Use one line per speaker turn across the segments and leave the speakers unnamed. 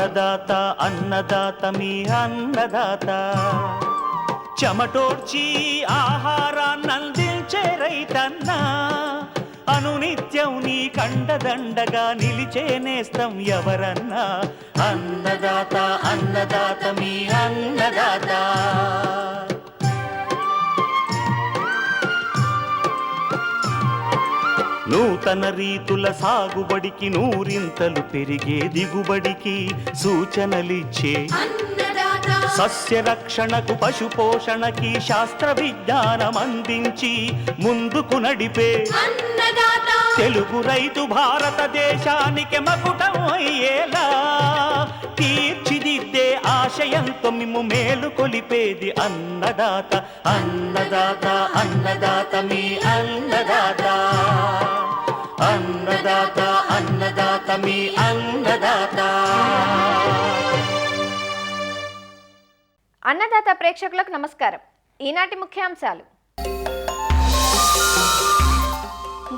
అన్నదాత అన్నదాత మీ అన్నదాత చెమటోడ్చి ఆహారాన్నందించే రైతన్న అనునిత్యం నీ కండదండగా నిలిచే నేస్తం ఎవరన్నా అన్నదాత అన్నదాత మీ అన్నదాత నూతన రీతుల సాగుబడికి నూరింతలు పెరిగే దిగుబడికి సూచనలిచ్చే సస్య రక్షణకు పశు పోషణకి శాస్త్ర విజ్ఞానం అందించి ముందుకు నడిపే తెలుగు రైతు భారతదేశానికి మకుటం అయ్యేలా తీర్చిదిద్దే ఆశయంతో మిమ్ము మేలు కొలిపేది అన్నదాత అన్నదాత అన్నదాత మీ అన్నదాత అన్నదాత అన్నదాత మీ అన్నదాత.
అన్నదాత ప్రేక్షకులకు నమస్కారం. ఈనాటి ముఖ్యాంశాలు: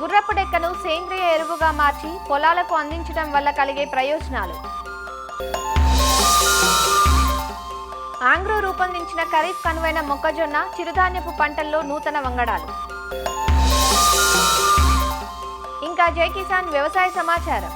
గుర్రపు డెక్కను సేంద్రియ ఎరువుగా మార్చి పొలాలకు అందించడం వల్ల కలిగే ప్రయోజనాలు, ఆంగ్రో రూపొందించిన ఖరీఫ్ కనువైన మొక్కజొన్న చిరుధాన్యపు పంటల్లో నూతన వంగడాలు, ఇంకా జై కిసాన్ వ్యవసాయ సమాచారం.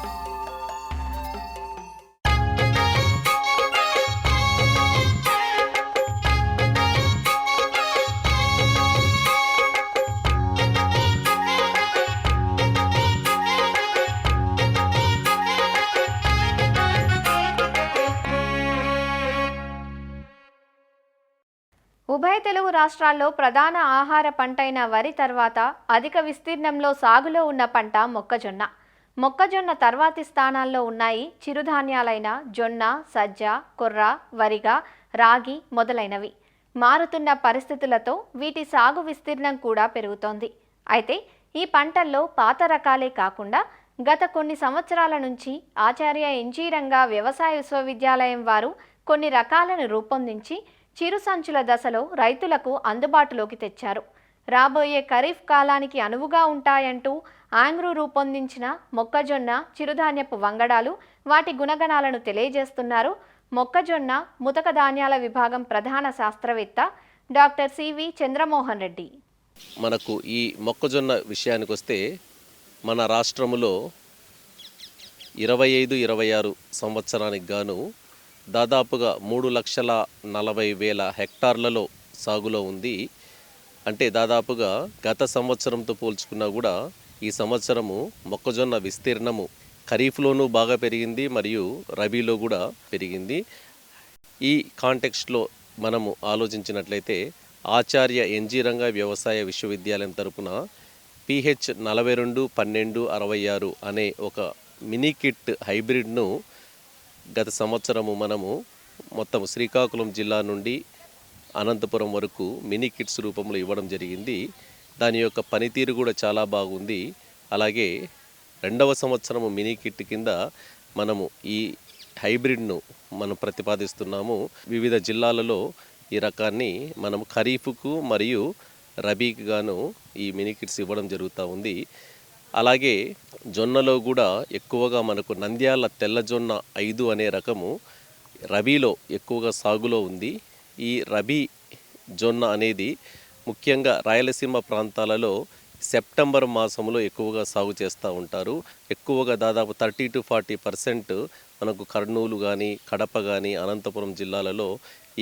ఉభయ తెలుగు రాష్ట్రాల్లో ప్రధాన ఆహార పంటైన వరి తర్వాత అధిక విస్తీర్ణంలో సాగులో ఉన్న పంట మొక్కజొన్న. మొక్కజొన్న తర్వాతి స్థానాల్లో ఉన్నాయి చిరుధాన్యాలైన జొన్న, సజ్జ, కొర్ర, వరిగ, రాగి మొదలైనవి. మారుతున్న పరిస్థితులతో వీటి సాగు విస్తీర్ణం కూడా పెరుగుతోంది. అయితే ఈ పంటల్లో పాత రకాలే కాకుండా గత కొన్ని సంవత్సరాల నుంచి ఆచార్య ఎన్జీ రంగా వ్యవసాయ విశ్వవిద్యాలయం వారు కొన్ని రకాలను రూపొందించి చిరు సంచుల దశలో రైతులకు అందుబాటులోకి తెచ్చారు. రాబోయే ఖరీఫ్ కాలానికి అనువుగా ఉంటాయంటూ ఆంగ్రూ రూపొందించిన మొక్కజొన్న చిరుధాన్యపు వంగడాలు వాటి గుణగణాలను తెలియజేస్తున్నారు మొక్కజొన్న ముతక ధాన్యాల విభాగం ప్రధాన శాస్త్రవేత్త డాక్టర్ సివి చంద్రమోహన్ రెడ్డి.
మనకు ఈ మొక్కజొన్న విషయానికి వస్తే మన రాష్ట్రములో 25-26 సంవత్సరానికి గాను దాదాపుగా 3,40,000 హెక్టార్లలో సాగులో ఉంది. అంటే దాదాపుగా గత సంవత్సరంతో పోల్చుకున్నా కూడా ఈ సంవత్సరము మొక్కజొన్న విస్తీర్ణము ఖరీఫ్లోనూ బాగా పెరిగింది మరియు రబీలో కూడా పెరిగింది. ఈ కాంటెక్స్ట్లో మనము ఆలోచించినట్లయితే ఆచార్య ఎన్జీ రంగా వ్యవసాయ విశ్వవిద్యాలయం తరపున PH 42-12-66 అనే ఒక మినీ కిట్ హైబ్రిడ్ను గత సంవత్సరము మనము మొత్తం శ్రీకాకుళం జిల్లా నుండి అనంతపురం వరకు మినీ కిట్స్ రూపంలో ఇవ్వడం జరిగింది. దాని యొక్క పనితీరు కూడా చాలా బాగుంది. అలాగే 2వ సంవత్సరము మినీ కిట్ కింద మనము ఈ హైబ్రిడ్ను మనం ప్రతిపాదిస్తున్నాము. వివిధ జిల్లాలలో ఈ రకాన్ని మనం ఖరీఫ్కు మరియు రబీకి గాను ఈ మినీ కిట్స్ ఇవ్వడం జరుగుతూ ఉంది. అలాగే జొన్నలో కూడా ఎక్కువగా మనకు నంద్యాల తెల్లజొన్న 5 అనే రకము రబీలో ఎక్కువగా సాగులో ఉంది. ఈ రబీ జొన్న అనేది ముఖ్యంగా రాయలసీమ ప్రాంతాలలో సెప్టెంబర్ మాసంలో ఎక్కువగా సాగు చేస్తూ ఉంటారు. ఎక్కువగా దాదాపు 30-40% మనకు కర్నూలు కానీ కడప కానీ అనంతపురం జిల్లాలలో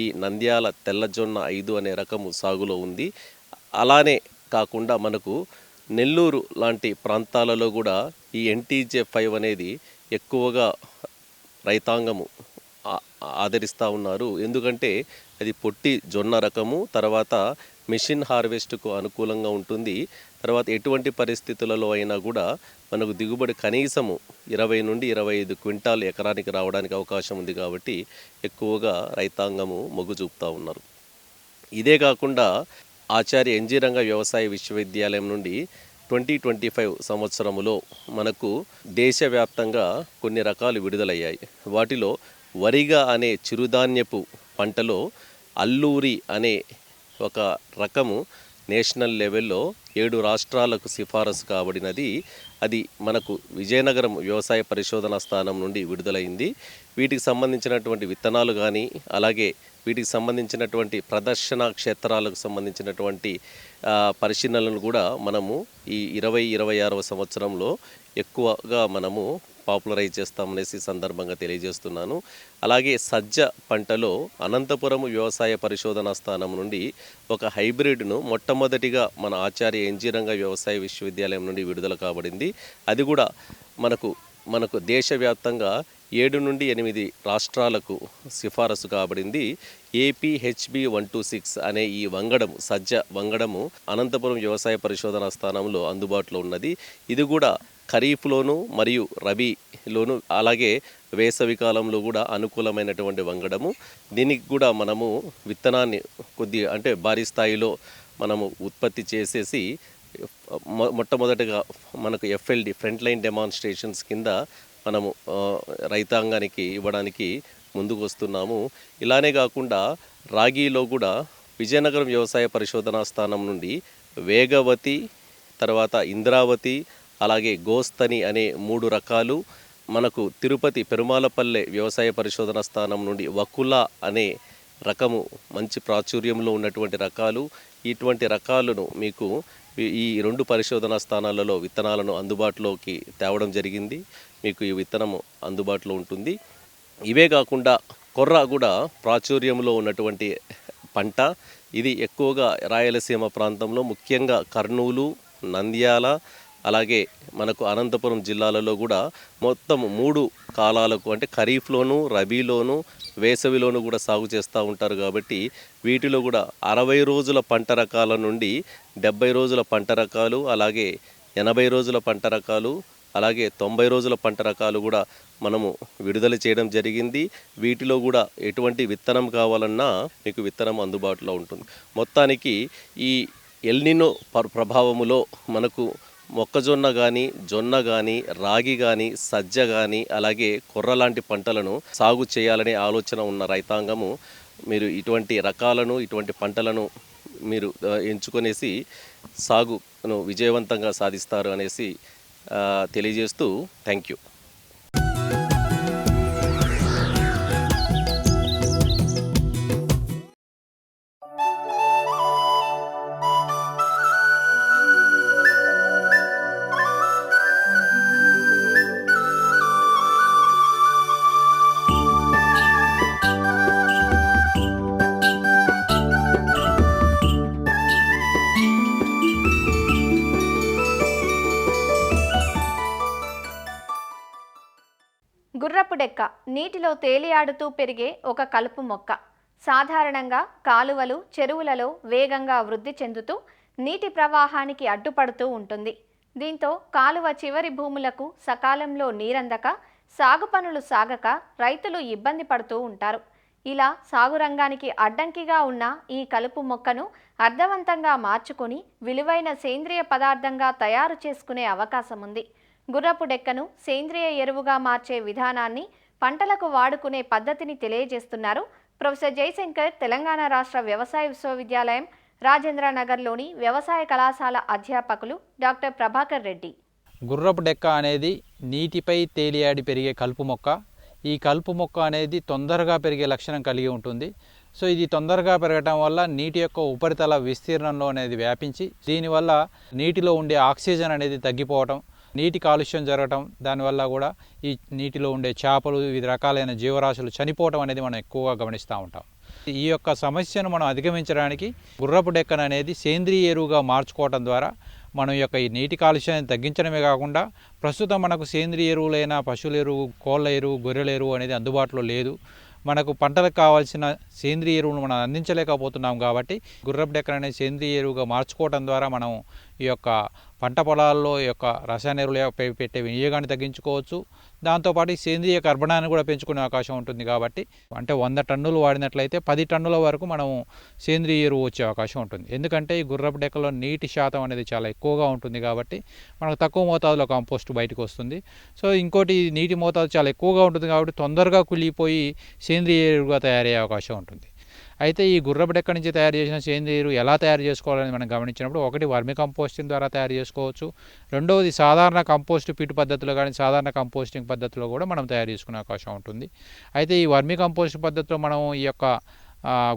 ఈ నంద్యాల తెల్లజొన్న 5 అనే రకము సాగులో ఉంది. అలానే కాకుండా మనకు నెల్లూరు లాంటి ప్రాంతాలలో కూడా ఈ NTJ 5 అనేది ఎక్కువగా రైతాంగము ఆదరిస్తూ ఉన్నారు. ఎందుకంటే అది పొట్టి జొన్న రకము, తర్వాత మిషన్ హార్వెస్ట్కు అనుకూలంగా ఉంటుంది. తర్వాత ఎటువంటి పరిస్థితులలో అయినా కూడా మనకు దిగుబడి కనీసము 20-25 క్వింటాల్ ఎకరానికి రావడానికి అవకాశం ఉంది. కాబట్టి ఎక్కువగా రైతాంగము మొగ్గు చూపుతూ ఉన్నారు. ఇదే కాకుండా ఆచార్య ఎన్జీ రంగా వ్యవసాయ విశ్వవిద్యాలయం నుండి 2025 సంవత్సరములో మనకు దేశవ్యాప్తంగా కొన్ని రకాలు విడుదలయ్యాయి. వాటిలో వరిగా అనే చిరుధాన్యపు పంటలో అల్లూరి అనే ఒక రకము నేషనల్ లెవెల్లో 7 రాష్ట్రాలకు సిఫారసు కాబడినది. అది మనకు విజయనగరం వ్యవసాయ పరిశోధనా స్థానం నుండి విడుదలైంది. వీటికి సంబంధించినటువంటి విత్తనాలు కానీ, అలాగే వీటికి సంబంధించినటువంటి ప్రదర్శన క్షేత్రాలకు సంబంధించినటువంటి పరిశీలనలు కూడా మనము ఈ 2026వ సంవత్సరంలో ఎక్కువగా మనము పాపులరైజ్ చేస్తామనేసి సందర్భంగా తెలియజేస్తున్నాను. అలాగే సజ్జ పంటలో అనంతపురం వ్యవసాయ పరిశోధనా స్థానం నుండి ఒక హైబ్రిడ్ను మొట్టమొదటిగా మన ఆచార్య ఎన్జీ రంగా వ్యవసాయ విశ్వవిద్యాలయం నుండి విడుదల కాబడింది. అది కూడా మనకు దేశవ్యాప్తంగా 7 నుండి 8 రాష్ట్రాలకు సిఫారసు కాబడింది. APHB 126 అనే ఈ వంగడము, సజ్జ వంగడము అనంతపురం వ్యవసాయ పరిశోధనా స్థానంలో అందుబాటులో ఉన్నది. ఇది కూడా ఖరీఫ్లోను మరియు రబీలోను అలాగే వేసవి కాలంలో కూడా అనుకూలమైనటువంటి వంగడము. దీనికి కూడా మనము విత్తనాన్ని కొద్దిగా అంటే భారీ స్థాయిలో మనము ఉత్పత్తి చేసేసి మొట్టమొదటిగా మనకు FLD ఫ్రంట్ లైన్ డెమాన్స్ట్రేషన్స్ కింద మనము రైతాంగానికి ఇవ్వడానికి ముందుకు వస్తున్నాము. ఇలానే కాకుండా రాగిలో కూడా విజయనగరం వ్యవసాయ పరిశోధనా స్థానం నుండి వేగవతి, తర్వాత ఇంద్రావతి, అలాగే గోస్తని అనే 3 రకాలు, మనకు తిరుపతి పెరుమాలపల్లె వ్యవసాయ పరిశోధన స్థానం నుండి వకుల అనే రకము మంచి ప్రాచుర్యంలో ఉన్నటువంటి రకాలు. ఇటువంటి రకాలను మీకు ఈ 2 పరిశోధనా స్థానాలలో విత్తనాలను అందుబాటులోకి తేవడం జరిగింది. మీకు ఈ విత్తనము అందుబాటులో ఉంటుంది. ఇవే కాకుండా కొర్ర కూడా ప్రాచుర్యంలో ఉన్నటువంటి పంట. ఇది ఎక్కువగా రాయలసీమ ప్రాంతంలో ముఖ్యంగా కర్నూలు, నంద్యాల, అలాగే మనకు అనంతపురం జిల్లాలలో కూడా మొత్తం 3 కాలాలకు అంటే ఖరీఫ్లోను, రబీలోను, వేసవిలోను కూడా సాగు చేస్తూ ఉంటారు. కాబట్టి వీటిలో కూడా 60 రోజుల పంట రకాల నుండి 70 రోజుల పంట రకాలు, అలాగే 80 రోజుల పంట రకాలు, అలాగే 90 రోజుల పంట రకాలు కూడా మనము విడుదల చేయడం జరిగింది. వీటిలో కూడా ఎటువంటి విత్తనం కావాలన్నా మీకు విత్తనం అందుబాటులో ఉంటుంది. మొత్తానికి ఈ ఎల్నినో ప్రభావములో మనకు మొక్కజొన్న కానీ, జొన్న కానీ, రాగి కానీ, సజ్జ కానీ, అలాగే కొర్ర లాంటి పంటలను సాగు చేయాలనే ఆలోచన ఉన్న రైతాంగము మీరు ఇటువంటి రకాలను, ఇటువంటి పంటలను మీరు ఎంచుకొనేసి సాగును విజయవంతంగా సాధిస్తారు అనేసి తెలియజేస్తూ థ్యాంక్ యూ.
గుర్రపు డెక్క నీటిలో తేలియాడుతూ పెరిగే ఒక కలుపు మొక్క. సాధారణంగా కాలువలు, చెరువులలో వేగంగా వృద్ధి చెందుతూ నీటి ప్రవాహానికి అడ్డుపడుతూ ఉంటుంది. దీంతో కాలువ చివరి భూములకు సకాలంలో నీరందక సాగు పనులు సాగక రైతులు ఇబ్బంది పడుతూ ఉంటారు. ఇలా సాగు రంగానికి అడ్డంకిగా ఉన్న ఈ కలుపు మొక్కను అర్థవంతంగా మార్చుకొని విలువైన సేంద్రియ పదార్థంగా తయారు చేసుకునే అవకాశం ఉంది. గుర్రపు డెక్కను సేంద్రియ ఎరువుగా మార్చే విధానాన్ని, పంటలకు వాడుకునే పద్ధతిని తెలియజేస్తున్నారు ప్రొఫెసర్ జయశంకర్, తెలంగాణ రాష్ట్ర వ్యవసాయ విశ్వవిద్యాలయం రాజేంద్రనగర్లోని వ్యవసాయ కళాశాల అధ్యాపకులు డాక్టర్ ప్రభాకర్ రెడ్డి.
గుర్రపు డెక్క అనేది నీటిపై తేలియాడి పెరిగే కలుపు మొక్క. ఈ కలుపు మొక్క అనేది తొందరగా పెరిగే లక్షణం కలిగి ఉంటుంది. సో ఇది తొందరగా పెరగటం వల్ల నీటి యొక్క ఉపరితల విస్తీర్ణంలో అనేది వ్యాపించి దీనివల్ల నీటిలో ఉండే ఆక్సిజన్ అనేది తగ్గిపోవటం, నీటి కాలుష్యం జరగటం, దానివల్ల కూడా ఈ నీటిలో ఉండే చేపలు, వివిధ రకాలైన జీవరాశులు చనిపోవటం అనేది మనం ఎక్కువగా గమనిస్తూ ఉంటాం. ఈ యొక్క సమస్యను మనం అధిగమించడానికి గుర్రపు డెక్కను అనేది సేంద్రియ ఎరువుగా మార్చుకోవటం ద్వారా మనం యొక్క ఈ నీటి కాలుష్యాన్ని తగ్గించడమే కాకుండా ప్రస్తుతం మనకు సేంద్రియ ఎరువులైన పశువుల ఎరువు, కోళ్ళ ఎరువు, గొర్రెల ఎరువు అనేది అందుబాటులో లేదు. మనకు పంటలకు కావాల్సిన సేంద్రియ ఎరువును మనం అందించలేకపోతున్నాం. కాబట్టి గుర్రపు డెక్కను అనేది సేంద్రియ ఎరువుగా మార్చుకోవడం ద్వారా మనం ఈ యొక్క పంట పొలాల్లో ఈ యొక్క రసాయన ఎరువులపై పెట్టే వినియోగాన్ని తగ్గించుకోవచ్చు. దాంతోపాటు ఈ సేంద్రియ కర్బనాన్ని కూడా పెంచుకునే అవకాశం ఉంటుంది. కాబట్టి అంటే 100 టన్నులు వాడినట్లయితే 10 టన్నుల వరకు మనం సేంద్రియ ఎరువు వచ్చే అవకాశం ఉంటుంది. ఎందుకంటే ఈ గుర్రపు డెక్కలో నీటి శాతం అనేది చాలా ఎక్కువగా ఉంటుంది. కాబట్టి మనకు తక్కువ మోతాదులో కంపోస్ట్ బయటకు వస్తుంది. సో ఇంకోటి నీటి మోతాదు చాలా ఎక్కువగా ఉంటుంది కాబట్టి తొందరగా కుళ్ళిపోయి సేంద్రియ ఎరువుగా తయారయ్యే అవకాశం ఉంటుంది. అయితే ఈ గుర్రపు డెక్క నుంచి తయారు చేసిన సేంద్రియ ఎరువు ఎలా తయారు చేసుకోవాలని మనం గమనించినప్పుడు, ఒకటి వర్మి కంపోస్టింగ్ ద్వారా తయారు చేసుకోవచ్చు, రెండవది సాధారణ కంపోస్ట్ పిట్ పద్ధతిలో కానీ సాధారణ కంపోస్టింగ్ పద్ధతిలో కూడా మనం తయారు చేసుకునే అవకాశం ఉంటుంది. అయితే ఈ వర్మి కంపోస్ట్ పద్ధతిలో మనం ఈ యొక్క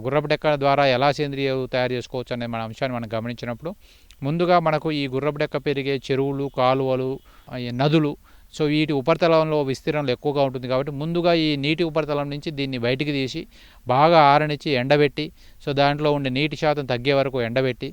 గుర్రపు డెక్క ద్వారా ఎలా సేంద్రియ ఎరువు తయారు చేసుకోవచ్చు అనే మన అంశాన్ని మనం గమనించినప్పుడు, ముందుగా మనకు ఈ గుర్రపు డెక్క పెరిగే చెరువులు, కాలువలు, నదులు, సో వీటి ఉపరితలంలో విస్తీర్ణంలో ఎక్కువగా ఉంటుంది కాబట్టి ముందుగా ఈ నీటి ఉపరితలం నుంచి దీన్ని బయటికి తీసి బాగా ఆరనిచ్చి ఎండబెట్టి, సో దాంట్లో ఉండే నీటి శాతం తగ్గే వరకు ఎండబెట్టి,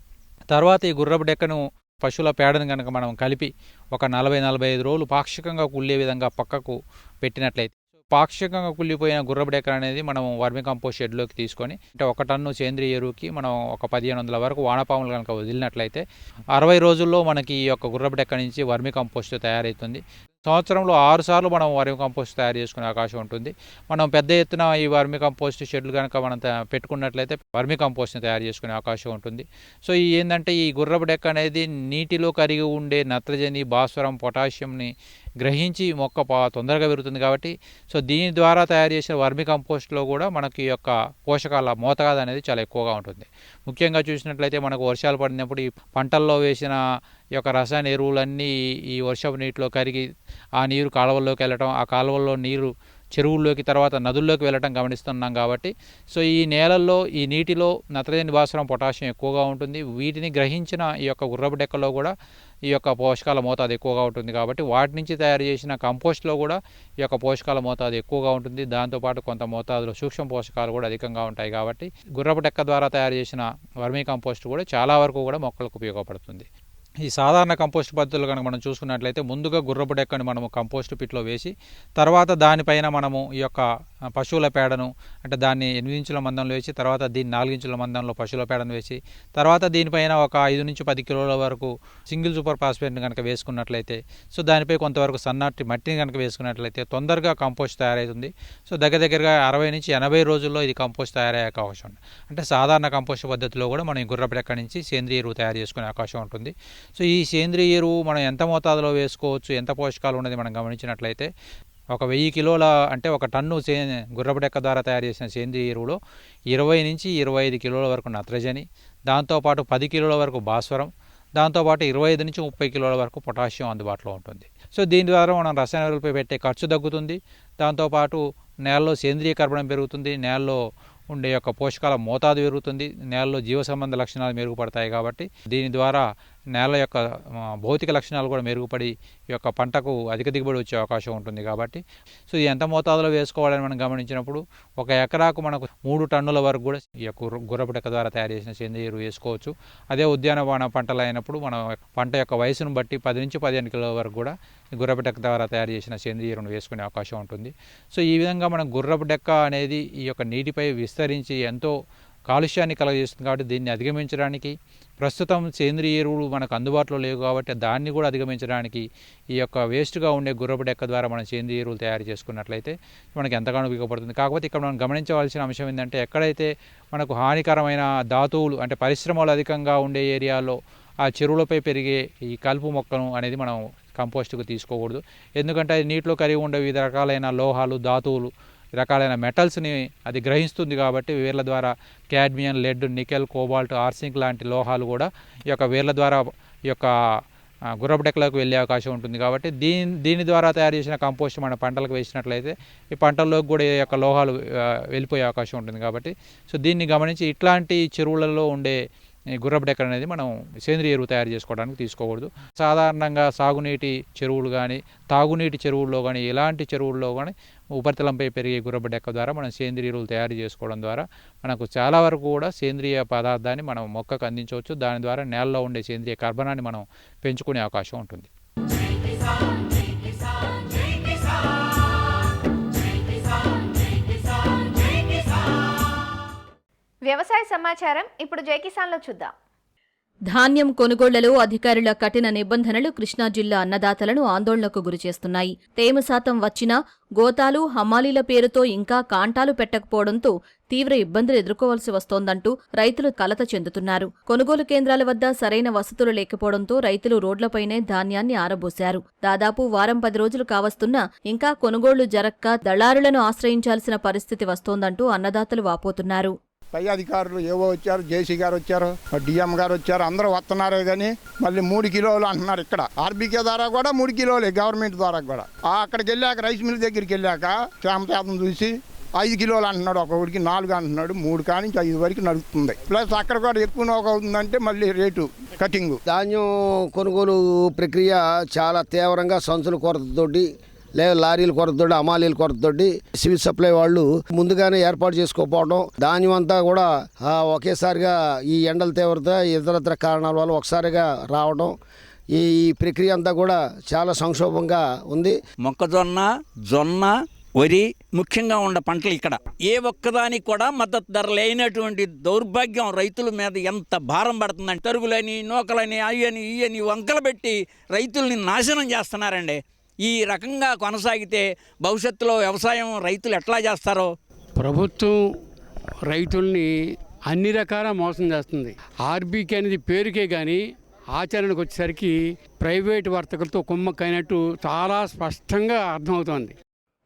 తర్వాత ఈ గుర్రపు డెక్కను పశువుల పేడను కనుక మనం కలిపి ఒక 40-45 రోజులు పాక్షికంగా కుళ్ళే విధంగా పక్కకు పెట్టినట్లయితే, పాక్షికంగా కుళ్ళిపోయిన గుర్రపు డెక్క అనేది మనం వర్మి కంపోస్ట్ షెడ్లోకి తీసుకొని, అంటే 1 టన్ను సేంద్రియ ఎరువుకి మనం ఒక 1500 వరకు వానపాములు కనుక వదిలినట్లయితే 60 రోజుల్లో మనకి ఈ యొక్క గుర్రపు డెక్క నుంచి వర్మి కంపోస్ట్ తయారవుతుంది. సంవత్సరంలో 6 సార్లు మనం వర్మి కంపోస్ట్ తయారు చేసుకునే అవకాశం ఉంటుంది. మనం పెద్ద ఎత్తున ఈ వర్మి కంపోస్ట్ షెడ్లు కనుక మనం పెట్టుకున్నట్లయితే వర్మి కంపోస్ట్ని తయారు చేసుకునే అవకాశం ఉంటుంది. సో ఈ ఏంటంటే ఈ గుర్రపు డెక్క అనేది నీటిలో కరిగి ఉండే నత్రజని, భాస్వరం, పొటాషియంని గ్రహించి మొక్క తొందరగా పెరుగుతుంది కాబట్టి, సో దీని ద్వారా తయారు చేసిన వర్మి కంపోస్ట్లో కూడా మనకి ఈ యొక్క పోషకాల మోతాదు అనేది చాలా ఎక్కువగా ఉంటుంది. ముఖ్యంగా చూసినట్లయితే మనకు వర్షాలు పడినప్పుడు ఈ పంటల్లో వేసిన ఈ యొక్క రసాయన ఎరువులన్నీ ఈ వర్షపు నీటిలో కరిగి ఆ నీరు కాలువల్లోకి వెళ్ళటం, ఆ కాలువల్లో నీరు చెరువుల్లోకి తర్వాత నదుల్లోకి వెళ్ళటం గమనిస్తున్నాం కాబట్టి, సో ఈ నేలల్లో ఈ నీటిలో నత్రజని, భాస్వరం, పొటాషియం ఎక్కువగా ఉంటుంది. వీటిని గ్రహించిన ఈ యొక్క గుర్రపు డెక్కలో కూడా ఈ యొక్క పోషకాల మోతాదు ఎక్కువగా ఉంటుంది కాబట్టి వాటి నుంచి తయారు చేసిన కంపోస్ట్లో కూడా ఈ యొక్క పోషకాల మోతాదు ఎక్కువగా ఉంటుంది. దాంతోపాటు కొంత మోతాదులో సూక్ష్మ పోషకాలు కూడా అధికంగా ఉంటాయి కాబట్టి గుర్రపు డెక్క ద్వారా తయారు చేసిన వర్మీ కంపోస్ట్ కూడా చాలా వరకు కూడా మొక్కలకు ఉపయోగపడుతుంది. ఈ సాధారణ కంపోస్ట్ పద్ధతులు కనుక మనం చూసుకున్నట్లయితే ముందుగా గుర్రపు డెక్కని మనము కంపోస్ట్ పిట్లో వేసి, తర్వాత దానిపైన మనము ఈ యొక్క పశువుల పేడను, అంటే దాన్ని 8 ఇంచుల మందంలో వేసి, తర్వాత దీన్ని 4 ఇంచుల మందంలో పశువుల పేడను వేసి, తర్వాత దీనిపైన ఒక 5 నుంచి 10 కిలోల వరకు సింగిల్ సూపర్ ఫాస్ఫేట్ని కనుక వేసుకున్నట్లయితే, సో దానిపై కొంతవరకు సన్నటి మట్టిని కనుక వేసుకున్నట్లయితే తొందరగా కంపోస్ట్ తయారవుతుంది. సో దగ్గరగా 60 నుంచి 80 రోజుల్లో ఇది కంపోస్ట్ తయారయ్యే అవకాశం ఉంది. అంటే సాధారణ కంపోస్ట్ పద్ధతిలో కూడా మనం ఈ గుర్రపు డెక్క నుంచి సేంద్రియ ఎరువు తయారు చేసుకునే అవకాశం ఉంటుంది. సో ఈ సేంద్రియ ఎరువు మనం ఎంత మోతాదులో వేసుకోవచ్చు, ఎంత పోషకాలు ఉన్నది మనం గమనించినట్లయితే, ఒక 1000 కిలోల అంటే 1 టన్ను గుర్రపు డెక్క ద్వారా తయారు చేసిన సేంద్రియ ఎరువులో 20 నుంచి 25 కిలోల వరకు నత్రజని, దాంతోపాటు 10 కిలోల వరకు భాస్వరం, దాంతోపాటు 25 నుంచి 30 కిలోల వరకు పొటాషియం అందుబాటులో ఉంటుంది. సో దీని ద్వారా మనం రసాయన ఎరువులపై పెట్టే ఖర్చు తగ్గుతుంది. దాంతోపాటు నేలలో సేంద్రియ కర్బనం పెరుగుతుంది, నేలలో ఉండే యొక్క పోషకాల మోతాదు పెరుగుతుంది, నేలలో జీవ సంబంధ లక్షణాలు మెరుగుపడతాయి కాబట్టి దీని ద్వారా నేల యొక్క భౌతిక లక్షణాలు కూడా మెరుగుపడి ఈ యొక్క పంటకు అధిక దిగుబడి వచ్చే అవకాశం ఉంటుంది. కాబట్టి సో ఇది ఎంత మోతాదులో వేసుకోవాలని మనం గమనించినప్పుడు 1 ఎకరాకు మనకు 3 టన్నుల వరకు కూడా ఈ యొక్క గుర్రపు డెక్క ద్వారా తయారు చేసిన సేంద్రియ ఎరువు వేసుకోవచ్చు. అదే ఉద్యానవన పంటలు అయినప్పుడు మనం పంట యొక్క వయసును బట్టి 10 నుంచి 15 కిలోల వరకు కూడా గుర్రపు డెక్క ద్వారా తయారు చేసిన సేంద్రియ ఎరువును వేసుకునే అవకాశం ఉంటుంది. సో ఈ విధంగా మనం గుర్రపు డెక్క అనేది ఈ యొక్క నీటిపై విస్తరించి ఎంతో కాలుష్యాన్ని కలుగజేస్తుంది కాబట్టి దీన్ని అధిగమించడానికి, ప్రస్తుతం సేంద్రియ ఎరువులు మనకు అందుబాటులో లేవు కాబట్టి దాన్ని కూడా అధిగమించడానికి ఈ యొక్క వేస్ట్గా ఉండే గుర్రపు డెక్క ద్వారా మనం సేంద్రియ ఎరువులు తయారు చేసుకున్నట్లయితే మనకి ఎంతగానో ఉపయోగపడుతుంది. కాకపోతే ఇక్కడ మనం గమనించవలసిన అంశం ఏంటంటే, ఎక్కడైతే మనకు హానికరమైన ధాతువులు అంటే పరిశ్రమలు అధికంగా ఉండే ఏరియాలో ఆ చెరువులపై పెరిగే ఈ కలుపు మొక్కను అనేది మనం కంపోస్ట్కు తీసుకోకూడదు. ఎందుకంటే అది నీటిలో కరిగి ఉండే వివిధ రకాలైన లోహాలు, ధాతువులు, రకాలైన మెటల్స్ని అది గ్రహిస్తుంది కాబట్టి వేర్ల ద్వారా క్యాడ్మియం, లెడ్, నికెల్, కోబాల్ట్, ఆర్సింక్ లాంటి లోహాలు కూడా ఈ యొక్క వేర్ల ద్వారా ఈ యొక్క గుర్రపు డెక్కలకు వెళ్ళే అవకాశం ఉంటుంది. కాబట్టి దీని ద్వారా తయారు చేసిన కంపోస్ట్ మన పంటలకు వేసినట్లయితే ఈ పంటల్లోకి కూడా ఈ యొక్క లోహాలు వెళ్ళిపోయే అవకాశం ఉంటుంది. కాబట్టి సో దీన్ని గమనించి ఇట్లాంటి చెరువులలో ఉండే గుర్రపు డెక్క అనేది మనం సేంద్రియ ఎరువు తయారు చేసుకోవడానికి తీసుకోకూడదు. సాధారణంగా సాగునీటి చెరువులు కానీ, తాగునీటి చెరువుల్లో కానీ, ఎలాంటి చెరువుల్లో కానీ ఉపరితలంపై పెరిగే గుర్రపు డెక్క ద్వారా మనం సేంద్రియ ఎరువులు తయారు చేసుకోవడం ద్వారా మనకు చాలా వరకు కూడా సేంద్రియ పదార్థాన్ని మనం మొక్కకు అందించవచ్చు. దాని ద్వారా నేలలో ఉండే సేంద్రియ కర్బనాన్ని మనం పెంచుకునే అవకాశం ఉంటుంది.
వ్యవసాయ సమాచారం ఇప్పుడు జై కిసాన్లో చూద్దాం.
ధాన్యం కొనుగోళ్లలో అధికారుల కఠిన నిబంధనలు కృష్ణా జిల్లా అన్నదాతలను ఆందోళనకు గురిచేస్తున్నాయి. తేమ శాతం వచ్చినా గోతాలు, హమాలీల పేరుతో ఇంకా కాంటాలు పెట్టకపోవడంతో తీవ్ర ఇబ్బందులు ఎదుర్కోవాల్సి వస్తోందంటూ రైతులు కలత చెందుతున్నారు. కొనుగోలు కేంద్రాల వద్ద సరైన వసతులు లేకపోవడంతో రైతులు రోడ్లపైనే ధాన్యాన్ని ఆరబోశారు. దాదాపు వారం 10 రోజులు కావస్తున్నా ఇంకా కొనుగోళ్లు జరక్క దళారులను ఆశ్రయించాల్సిన పరిస్థితి వస్తోందంటూ అన్నదాతలు వాపోతున్నారు.
పై అధికారులు ఏవో వచ్చారు, జేసీ గారు వచ్చారు, డిఎం గారు వచ్చారు, అందరూ వస్తున్నారే కానీ మళ్ళీ 3 కిలోలు అంటున్నారు. ఇక్కడ ఆర్బీకే ద్వారా కూడా 3 కిలోలే, గవర్నమెంట్ ద్వారా కూడా. అక్కడికి వెళ్ళాక రైస్ మిల్ దగ్గరికి వెళ్ళాక క్షేమశాతం చూసి 5 కిలోలు అంటున్నాడు, ఒక్కొక్కడికి 4 అంటున్నాడు. 3 కానించి 5 వరకు నడుస్తుంది. ప్లస్ అక్కడ కూడా ఎక్కువ నోక అవుతుందంటే మళ్ళీ రేటు కటింగ్.
ధాన్యం కొనుగోలు ప్రక్రియ చాలా తీవ్రంగా సంచుల కొరతతోటి, లేదా లారీల కొరతతోటి, అమాలీల కొరతతోటి సివిల్ సప్లై వాళ్ళు ముందుగానే ఏర్పాటు చేసుకోకపోవడం, ధాన్యం అంతా కూడా ఒకేసారిగా ఈ ఎండల తీవ్రత ఇతరత్ర కారణాల వల్ల ఒకసారిగా రావడం, ఈ ప్రక్రియ అంతా కూడా చాలా సంక్షోభంగా ఉంది.
మొక్కజొన్న, జొన్న, వరి ముఖ్యంగా ఉన్న పంటలు ఇక్కడ ఏ ఒక్కదానికి కూడా మద్దతు ధర లేనటువంటి దౌర్భాగ్యం రైతుల మీద ఎంత భారం పడుతుందంటే తరుగులని, నూకలని, అయ్యని ఇయ్యని వంకలు పెట్టి రైతుల్ని నాశనం చేస్తున్నారండి. ఈ రకంగా కొనసాగితే భవిష్యత్తులో వ్యవసాయం రైతులు ఎట్లా చేస్తారో.
ప్రభుత్వం రైతుల్ని అన్ని రకాల మోసం చేస్తుంది. ఆర్బీకే అనేది పేరుకే కానీ ఆచరణకు వచ్చేసరికి ప్రైవేటు వర్తకులతో కుమ్మక్కైనట్టు చాలా స్పష్టంగా అర్థమవుతోంది.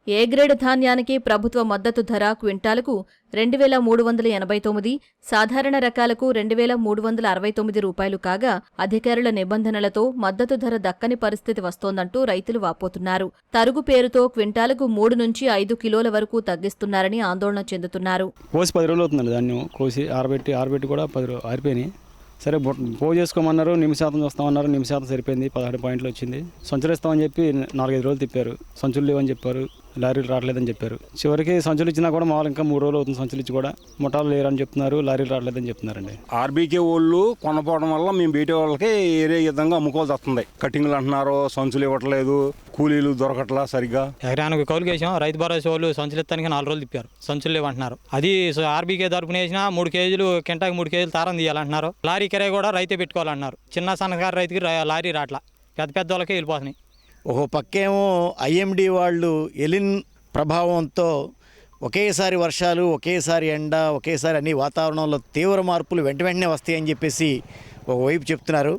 ఏ గ్రేడ్ ధాన్యానికి ప్రభుత్వ మద్దతు ధర క్వింటాలకు 2,389, సాధారణ రకాలకు 2,369 రూపాయలు కాగా అధికారుల నిబంధనలతో మద్దతు ధర దక్కని పరిస్థితి వస్తోందంటూ రైతులు వాపోతున్నారు. తరుగు పేరుతో క్వింటాలకు 3 నుంచి 5 కిలోల వరకు తగ్గిస్తున్నారని ఆందోళన చెందుతున్నారు.
కోసి 10 రోజులు అవుతుందండి. ధాన్యం కోసి ఆరబెట్టి కూడా 10 రోజులు ఆరిపోయినాయి. సరే పో చేసుకోమన్నారు, నిమిషాతం చూస్తామన్నారు, నిమిషాతం సరిపోయింది, 16 పాయింట్లు వచ్చింది. సంచులు ఇస్తామని చెప్పి 4-5 రోజులు తిప్పారు, సంచులు లేవని చెప్పారు, లారీలు రావట్లేదని చెప్పారు. చివరికి సంచులు ఇచ్చినా కూడా మామూలు ఇంకా 3 రోజులు అవుతుంది సంచులు ఇచ్చి కూడా. ముఠాలు లేరని చెప్తున్నారు, లారీలు రావట్లేదని చెప్తున్నారండి.
ఆర్బీకే వాళ్ళు కొనపోవడం వల్ల మేము బయట వాళ్ళకి ఏరే విధంగా అమ్ముకోవాల్సి వస్తుంది. కటింగ్లు అంటున్నారు, సంచులు ఇవ్వట్లేదు, కూలీలు దొరకట్లా సరిగ్గా.
ఎకరానికి కౌలుకి వేసాం, రైతు భరోసా వాళ్ళు సంచులు ఎత్తానికి 4 రోజులు తిప్పారు, సంచులు లేవంటున్నారు. అది ఆర్బీకే తరపున వేసినా 3 కేజీలు కింటాకి 3 కేజీలు తారం తీయాలంటున్నారు. లారీ కిరాయి కూడా రైతే పెట్టుకోవాలన్నారు. చిన్న సన్నకారు రైతుకి లారీ రాట్లా, పెద్ద వాళ్ళకే వెళ్ళిపోతున్నాయి.
ఒక పక్కేమో ఐఎండి వాళ్ళు ఎలిన్ ప్రభావంతో ఒకేసారి వర్షాలు, ఒకేసారి ఎండ, ఒకేసారి అన్ని వాతావరణంలో తీవ్ర మార్పులు వెంటనే వస్తాయని చెప్పేసి ఒకవైపు చెప్తున్నారు.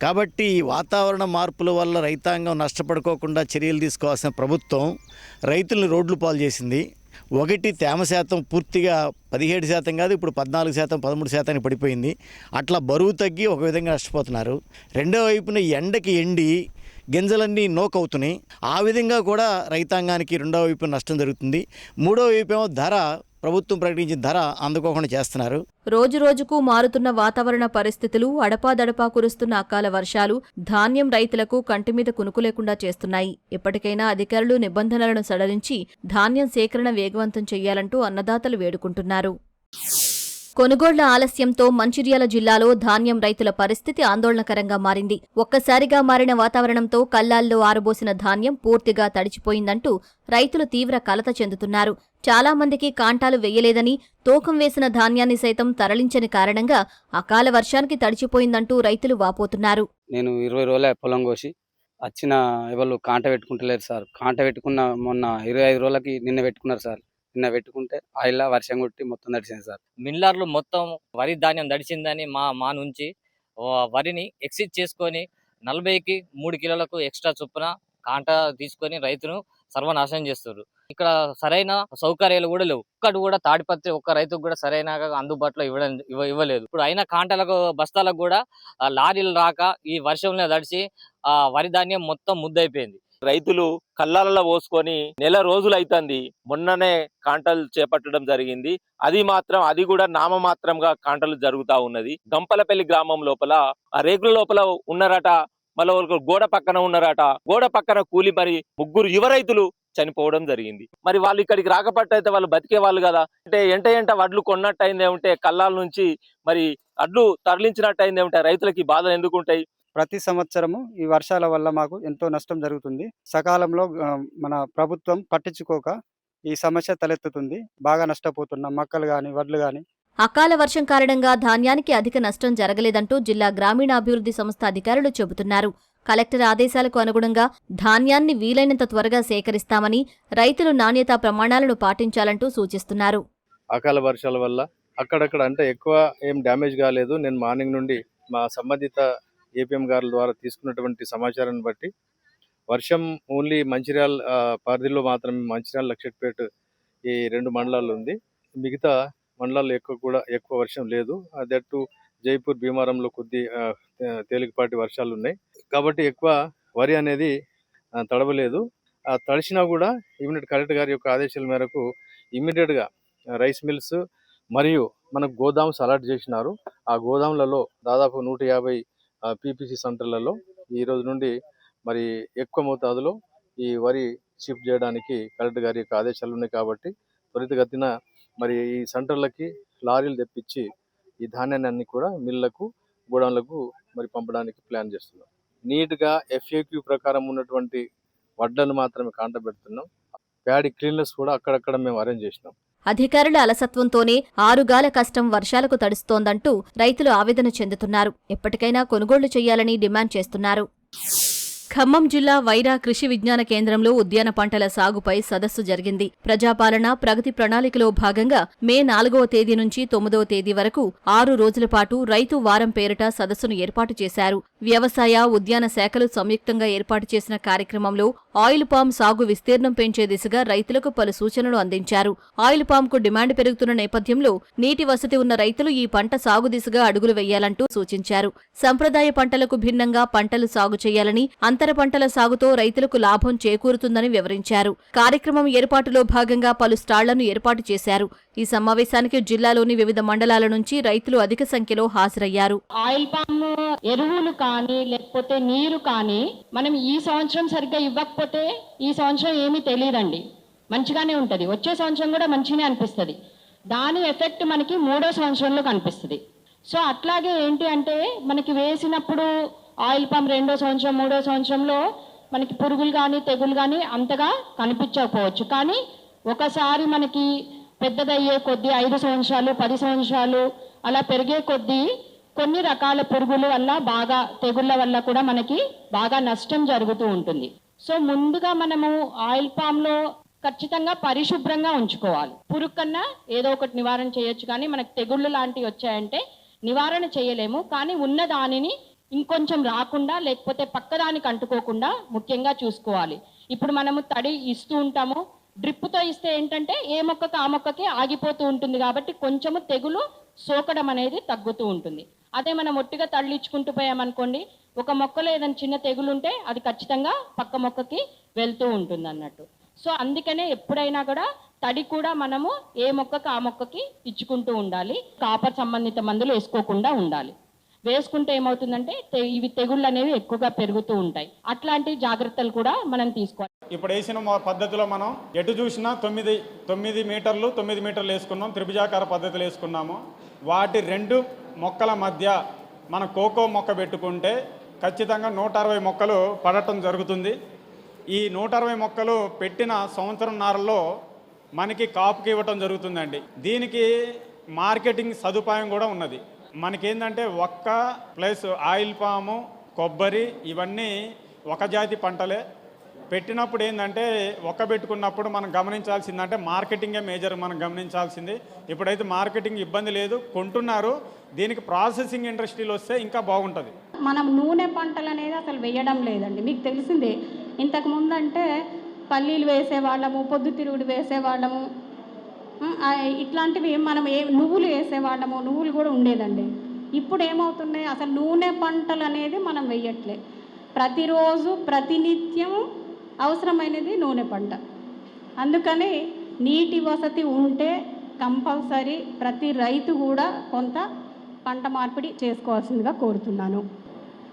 కాబట్టి వాతావరణ మార్పుల వల్ల రైతాంగం నష్టపడుకోకుండా చర్యలు తీసుకోవాల్సిన ప్రభుత్వం రైతులను రోడ్లు పాలు చేసింది. ఒకటి తేమ శాతం పూర్తిగా 17% కాదు, ఇప్పుడు 14%, 13% పడిపోయింది. అట్లా బరువు తగ్గి ఒక విధంగా నష్టపోతున్నారు. రెండో వైపున ఎండకి ఎండి గింజలన్నీ నోకవుతున్నాయి. ఆ విధంగా కూడా రైతాంగానికి రెండో వైపు నష్టం జరుగుతుంది. మూడో వైపేమో ధర, ప్రభుత్వం ప్రకటించిన ధర అందుకోకుండా చేస్తున్నారు.
రోజురోజుకు మారుతున్న వాతావరణ పరిస్థితులు, అడపాదడపా కురుస్తున్న అకాల వర్షాలు ధాన్యం రైతులకు కంటిమీద కునుకు లేకుండా చేస్తున్నాయి. ఇప్పటికైనా అధికారులు నిబంధనలను సడలించి ధాన్యం సేకరణ వేగవంతం చేయాలంటూ అన్నదాతలు వేడుకుంటున్నారు. కొనుగోళ్ల ఆలస్యంతో మంచిర్యాల జిల్లాలో ధాన్యం రైతుల పరిస్థితి ఆందోళనకరంగా మారింది. ఒక్కసారిగా మారిన వాతావరణంతో కల్లాల్లో ఆరబోసిన ధాన్యం పూర్తిగా తడిచిపోయిందంటూ రైతులు తీవ్ర కలత చెందుతున్నారు. చాలా మందికి కాంటాలు వెయ్యలేదని, తూకం వేసిన ధాన్యాన్ని సైతం తరలించని కారణంగా అకాల వర్షానికి తడిచిపోయిందంటూ రైతులు వాపోతున్నారు.
నేను 20 రోజుల పొలం కోసి వచ్చిన ఎవరు కాంట పెట్టుకుంటలేరు సార్. కాంట పెట్టుకున్న మొన్న 25 రోజులకి నిన్న పెట్టుకున్నారు సార్. నిన్న పెట్టుకుంటే ఆయిల్లా వర్షం కొట్టి మొత్తం తడిసింది సార్.
మిల్లర్లు మొత్తం వరి ధాన్యం తడిచిందని మా నుంచి వరిని ఎక్సిట్ చేసుకొని 40కి 3 కిలోలకు ఎక్స్ట్రా చొప్పున కాంట తీసుకొని రైతును సర్వనాశనం చేస్తారు. ఇక్కడ సరైన సౌకర్యాలు కూడా లేవు. ఒక్కటి కూడా తాడిపత్రి ఒక్క రైతుకు కూడా సరైన అందుబాటులో ఇవ్వలేదు. ఇప్పుడు అయిన కాంటలకు బస్తాలకు కూడా లారీలు రాక ఈ వర్షంలో తడిచి వరి ధాన్యం మొత్తం ముద్దయిపోయింది.
రైతులు కల్లాలలో పోసుకొని నెల రోజులు అవుతుంది. మొన్ననే కాంటలు చేపట్టడం జరిగింది. అది కూడా నామమాత్రంగా కాంటలు జరుగుతా ఉన్నది. గంపలపల్లి గ్రామం లోపల ఆ రేకుల లోపల ఉన్నారట, మళ్ళీ గోడ పక్కన ఉన్నారట. గోడ పక్కన కూలి మరి 3 యువ రైతులు చనిపోవడం జరిగింది. మరి వాళ్ళు ఇక్కడికి రాకపోతే వాళ్ళు బతికే వాళ్ళు కదా. అంటే ఎంట వడ్లు కొన్నట్టు అయిందే ఉంటే, కల్లాల నుంచి మరి వడ్లు తరలించినట్టు అయిందే ఉంటే రైతులకి బాధలు ఎందుకు ఉంటాయి?
ప్రతి సంవత్సరము ఈ వర్షాల వల్ల మాకు ఎంతో నష్టం జరుగుతుంది. సకాలంలో మన ప్రభుత్వం పట్టించుకోక ఈ సమస్య తలెత్తుతుంది. బాగా నష్టపోతున్నాం, మొక్కలు గాని వడ్లు గాని.
అకాల వర్షం కారణంగా ధాన్యానికి అధిక నష్టం జరగలేదంటూ జిల్లా గ్రామీణాభివృద్ధి సంస్థ అధికారులు చెబుతున్నారు. కలెక్టర్ ఆదేశాలకు అనుగుణంగా ధాన్యాన్ని వీలైనంత త్వరగా సేకరిస్తామని, రైతులు నాణ్యతా ప్రమాణాలను పాటించాలంటూ సూచిస్తున్నారు.
అకాల వర్షాల వల్ల అక్కడక్కడ అంటే ఎక్కువ ఏం డ్యామేజ్ కాలేదు. నేను మార్నింగ్ నుండి మా సంబంధిత ఏపీఎం గారి ద్వారా తీసుకున్నటువంటి సమాచారాన్ని బట్టి వర్షం ఓన్లీ మంచిర్యాల పరిధిలో మాత్రమే, మంచిర్యాల లక్షట్పేట ఈ 2 మండలాలు ఉంది. మిగతా
మండలాల్లో ఎక్కువ వర్షం లేదు. దట్టు జైపూర్ భీమారంలో కొద్ది తేలికపాటి వర్షాలు ఉన్నాయి కాబట్టి ఎక్కువ వరి అనేది తడవలేదు. తడిసినా కూడా ఇమీడియట్ కలెక్టర్ గారి యొక్క ఆదేశాల మేరకు ఇమీడియట్గా రైస్ మిల్స్ మరియు మనకు గోదామ్స్ అలాట్ చేసినారు. ఆ గోదాములలో దాదాపు 150 పీపీసీ సెంటర్లలో ఈ రోజు నుండి మరి ఎక్కువ మోతాదులో ఈ వరి షిఫ్ట్ చేయడానికి కలెక్టర్ గారి యొక్క ఆదేశాలు ఉన్నాయి కాబట్టి త్వరితగతిన మరి ఈ సెంటర్లకి లారీలు తెప్పించి ఈ ధాన్యాన్ని అన్ని కూడా మిల్లకు గోడౌన్లకు మరి పంపడానికి ప్లాన్ చేస్తున్నాం. నీట్గా FAQ ప్రకారం ఉన్నటువంటి వడ్లను మాత్రమే కాంటబెడుతున్నాం. ప్యాడీ క్లీనర్స్ కూడా అక్కడక్కడ మేము అరేంజ్ చేసినాం.
అధికారుల అలసత్వంతోనే ఆరుగాల కష్టం వర్షాలకు తడుస్తోందంటూ రైతులు ఆవేదన చెందుతున్నారు. ఎప్పటికైనా కొనుగోళ్లు చేయాలని డిమాండ్ చేస్తున్నారు. ఖమ్మం జిల్లా వైరా కృషి విజ్ఞాన కేంద్రంలో ఉద్యాన పంటల సాగుపై సదస్సు జరిగింది. ప్రజాపాలన ప్రగతి ప్రణాళికలో భాగంగా మే 4వ తేదీ నుంచి 9వ తేదీ వరకు 6 రోజుల పాటు రైతు వారం పేరిట సదస్సును ఏర్పాటు చేశారు. వ్యవసాయ, ఉద్యాన శాఖలు సంయుక్తంగా ఏర్పాటు చేసిన కార్యక్రమంలో ఆయిల్ పామ్ సాగు విస్తీర్ణం పెంచే దిశగా రైతులకు పలు సూచనలు అందించారు. ఆయిల్ పామ్కు డిమాండ్ పెరుగుతున్న నేపథ్యంలో నీటి వసతి ఉన్న రైతులు ఈ పంట సాగు దిశగా అడుగులు వేయాలంటూ సూచించారు. సంప్రదాయ పంటలకు భిన్నంగా పంటలు సాగు చేయాలని, అంతర పంటల సాగుతో రైతులకు లాభం చేకూరుతుందని వివరించారు. కార్యక్రమం ఏర్పాటులో భాగంగా పలు స్టాళ్లను ఏర్పాటు చేశారు. ఈ సమావేశానికి జిల్లాలోని వివిధ మండలాల నుంచి రైతులు అధిక సంఖ్యలో హాజరయ్యారు.
ఆయిల్ పామ్ ఎరువులు కానీ లేకపోతే నీరు కానీ మనం ఈ సంవత్సరం సరిగ్గా ఇవ్వకపోతే ఈ సంవత్సరం ఏమీ తెలియదండి, మంచిగానే ఉంటుంది. వచ్చే సంవత్సరం కూడా మంచిగానే అనిపిస్తుంది. దాని ఎఫెక్ట్ మనకి 3వ సంవత్సరంలో కనిపిస్తుంది. సో అట్లాగే ఏంటి అంటే మనకి వేసినప్పుడు ఆయిల్ పామ్ 2వ సంవత్సరం 3వ సంవత్సరంలో మనకి పురుగులు కానీ తెగులు కానీ అంతగా కనిపించకపోవచ్చు. కానీ ఒకసారి మనకి పెద్దదయ్యే కొద్దీ 5 సంవత్సరాలు 10 సంవత్సరాలు అలా పెరిగే కొద్దీ కొన్ని రకాల పురుగుల వల్ల బాగా తెగుళ్ళ వల్ల కూడా మనకి బాగా నష్టం జరుగుతూ ఉంటుంది. సో ముందుగా మనము ఆయిల్ పామ్లో ఖచ్చితంగా పరిశుభ్రంగా ఉంచుకోవాలి. పురుగు కన్నా ఏదో ఒకటి నివారణ చేయొచ్చు, కానీ మనకు తెగుళ్ళు లాంటివి వచ్చాయంటే నివారణ చేయలేము. కానీ ఉన్న దానిని ఇంకొంచెం రాకుండా లేకపోతే పక్కదానికి అంటుకోకుండా ముఖ్యంగా చూసుకోవాలి. ఇప్పుడు మనము తడి ఇస్తూ ఉంటాము, డ్రిప్తో ఇస్తే ఏంటంటే ఏ మొక్కకి ఆ మొక్కకి ఆగిపోతూ ఉంటుంది కాబట్టి కొంచెము తెగులు సోకడం అనేది తగ్గుతూ ఉంటుంది. అదే మనం ఒట్టిగా తళ్ళిచ్చుకుంటూ పోయామనుకోండి, ఒక మొక్కలో ఏదైనా చిన్న తెగులు ఉంటే అది ఖచ్చితంగా పక్క మొక్కకి వెళ్తూ ఉంటుంది అన్నట్టు. సో అందుకనే ఎప్పుడైనా కూడా తడి కూడా మనము ఏ మొక్కకి ఆ మొక్కకి ఇచ్చుకుంటూ ఉండాలి. కాపర్ సంబంధిత మందులు వేసుకోకుండా ఉండాలి. వేసుకుంటే ఏమవుతుందంటే ఇవి తెగుళ్ళు అనేవి ఎక్కువగా పెరుగుతూ ఉంటాయి. అట్లాంటి జాగ్రత్తలు కూడా మనం తీసుకోవాలి.
ఇప్పుడు వేసిన పద్ధతిలో మనం ఎటు చూసినా 9 మీటర్లు 9 మీటర్లు వేసుకున్నాం, త్రిభుజాకార పద్ధతులు వేసుకున్నాము. వాటి 2 మొక్కల మధ్య మన కోకో మొక్క పెట్టుకుంటే ఖచ్చితంగా 160 మొక్కలు పడటం జరుగుతుంది. ఈ 160 మొక్కలు పెట్టిన సంవత్సరంన్నరలో మనకి కాపుకి ఇవ్వటం జరుగుతుందండి. దీనికి మార్కెటింగ్ సదుపాయం కూడా ఉన్నది. మనకేంటంటే ఒక్క ప్లస్ ఆయిల్ పాము, కొబ్బరి ఇవన్నీ ఒక జాతి పంటలే. పెట్టినప్పుడు ఏంటంటే పెట్టుకున్నప్పుడు మనం గమనించాల్సిందంటే మార్కెటింగే మేజర్ మనం గమనించాల్సింది. ఇప్పుడైతే మార్కెటింగ్ ఇబ్బంది లేదు, కొంటున్నారు. దీనికి ప్రాసెసింగ్ ఇండస్ట్రీలు వస్తే ఇంకా బాగుంటుంది.
మనం నూనె పంటలు అనేది అసలు వేయడం లేదండి. మీకు తెలిసిందే, ఇంతకుముందు అంటే పల్లీలు వేసేవాళ్ళము, పొద్దుతిరుగుడు వేసేవాళ్ళము, ఇట్లాంటివి మనం నువ్వులు వేసేవాళ్ళము, నువ్వులు కూడా ఉండేదండి. ఇప్పుడు ఏమవుతున్నాయి, అసలు నూనె పంటలు అనేది మనం వేయట్లే. ప్రతిరోజు ప్రతినిత్యం అవసరమైనది నూనె పంట. అందుకని నీటి వసతి ఉంటే కంపల్సరీ ప్రతి రైతు కూడా కొంత పంట మార్పిడి చేసుకోవాల్సిందిగా కోరుతున్నాను.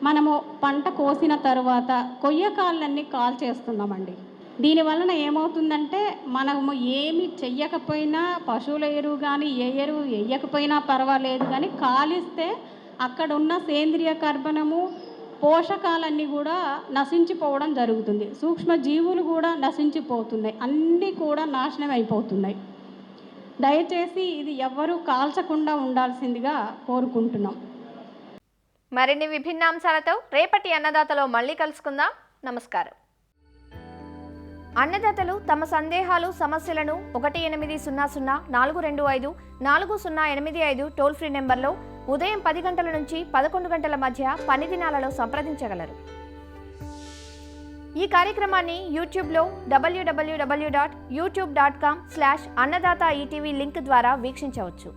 మనము పంట కోసిన తర్వాత కొయ్యకాళ్ళన్నీ కాల్ చేస్తున్నామండి. దీనివలన ఏమవుతుందంటే మనము ఏమి చెయ్యకపోయినా, పశువుల ఎరువు కానీ ఏ ఎరువు వేయకపోయినా పర్వాలేదు, కానీ కాలిస్తే అక్కడ ఉన్న సేంద్రియ కర్బనము, పోషకాలన్నీ కూడా నశించిపోవడం జరుగుతుంది. సూక్ష్మజీవులు కూడా నశించిపోతున్నాయి, అన్నీ కూడా నాశనం అయిపోతున్నాయి. దయచేసి ఇది ఎవ్వరూ కాల్చకుండా ఉండాల్సిందిగా కోరుకుంటున్నాం.
మరిన్ని విభిన్న అంశాలతో రేపటి అన్నదాతలో మళ్ళీ కలుసుకుందాం. నమస్కారం. అన్నదాతలు తమ సందేహాలు, సమస్యలను 1800-425-4085 టోల్ ఫ్రీ నెంబర్లో ఉదయం 10 గంటల నుంచి 11 గంటల మధ్య పని దినాలలో సంప్రదించగలరు. ఈ కార్యక్రమాన్ని యూట్యూబ్లో www.youtube.com/annadaata ETV లింక్ ద్వారా వీక్షించవచ్చు.